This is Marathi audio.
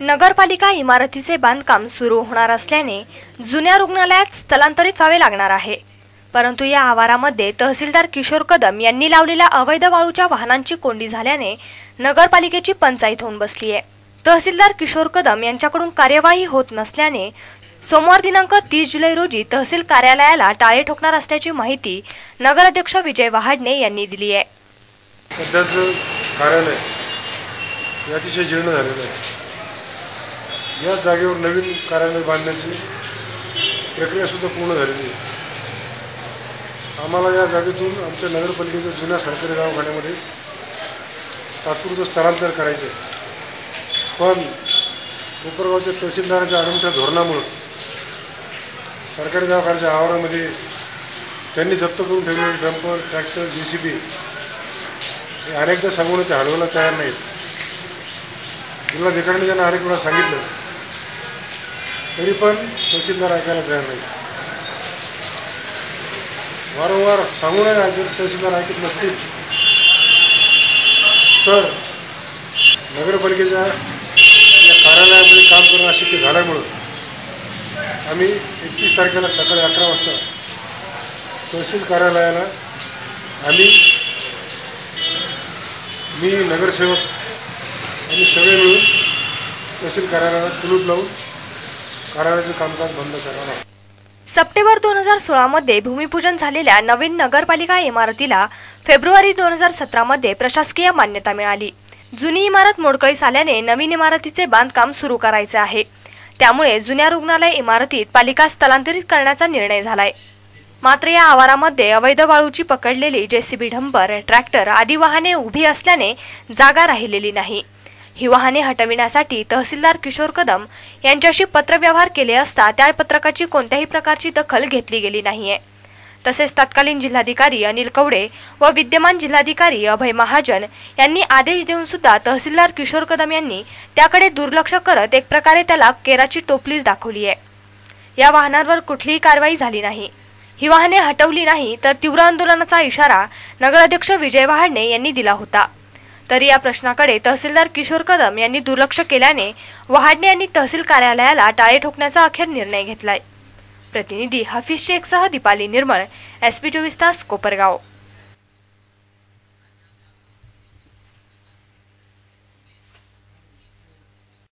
नगरपालिका इमारतीचे बांधकाम सुरू होणार असल्याने जुन्या रुग्णालयात स्थलांतरित व्हावे लागणार आहे। परंतु या आवारामध्ये तहसीलदार किशोर कदम यांनी लावलेल्या अवैध वाळूच्या वाहनांची कोंडी झाल्याने नगरपालिकेची पंचायत होऊन बसली आहे। तहसीलदार किशोर कदम यांच्याकडून कार्यवाही होत नसल्याने सोमवार दिनांक 30 जुलै रोजी तहसील कार्यालयाला टाळे ठोकणार असल्याची माहिती नगराध्यक्ष विजय वहाडणे यांनी दिली आहे। सध्याचं कार्यालय अतिशय जीर्ण झालेलं आहे। या जागेवर नवीन कार्यालय बांधण्याची प्रक्रिया सुद्धा पूर्ण झालेली आहे। आम्हाला या जागेतून आमच्या नगरपालिकेच्या जुन्या सरकारी दवाखान्यामध्ये तात्पुरतं स्थलांतर करायचे, पण कोपरगावच्या तहसीलदाराच्या आडमुठ्या धोरणामुळे सरकारी दवाखान्याच्या आवारामध्ये त्यांनी जप्त करून ठेवलेले डंपर, ट्रॅक्टर, JCB हे अनेकदा सांगून ते हलवायला तयार नाहीत। जिल्हाधिकाऱ्यांनी त्यांना अनेक वेळा सांगितलं, तरी पण तहसीलदार ऐकायला तयार नाही। वारंवार सांगूनही जर तहसीलदार ऐकत नसतील तर नगरपालिकेच्या या कार्यालयामध्ये काम करणं अशक्य झाल्यामुळं आम्ही 31 तारखेला सकाळी 11 वाजता तहसील कार्यालयाला मी नगरसेवक आणि सगळे मिळून तहसील कार्यालयाला कुलूप लावून कार्यालयाचे कामकाज बंद करणार आहोत। सप्टेंबर 2016 मध्ये भूमिपूजन झालेल्या नवीन नगरपालिका इमारतीला फेब्रुवारी 2017 मध्ये प्रशासकीय मान्यता मिळाली। जुनी इमारत मोडकळीस आल्याने नवीन इमारतीचे बांधकाम सुरू करायचे आहे। त्यामुळे जुन्या रुग्णालय इमारतीत पालिका स्थलांतरित करण्याचा निर्णय झालाय। मात्र या आवारामध्ये अवैध वाळूची पकडलेली JCB, डंपर, ट्रॅक्टर आदी वाहने उभी असल्याने जागा राहिलेली नाही। ही वाहने हटविण्यासाठी तहसीलदार किशोर कदम यांच्याशी पत्रव्यवहार केले असता त्या पत्रकाची कोणत्याही प्रकारची दखल घेतली गेली नाहीये। तसेच तत्कालीन जिल्हाधिकारी अनिल कवडे व विद्यमान जिल्हाधिकारी अभय महाजन यांनी आदेश देऊन सुद्धा तहसीलदार किशोर कदम यांनी त्याकडे दुर्लक्ष करत एक प्रकारे त्याला केराची टोपलीच दाखवली आहे। या वाहनांवर कुठलीही कारवाई झाली नाही। ही वाहने हटवली नाही तर तीव्र आंदोलनाचा इशारा नगराध्यक्ष विजय वहाडणे यांनी दिला होता। तरी या प्रश्नाकडे तहसीलदार किशोर कदम यांनी दुर्लक्ष केल्याने वहाडणे यांनी तहसील कार्यालयाला टाळे ठोकण्याचा अखेर निर्णय घेतलाय। प्रतिनिधी हाफिज शेखसह दीपाली निर्मळ, SP 24 तास, कोपरगाव।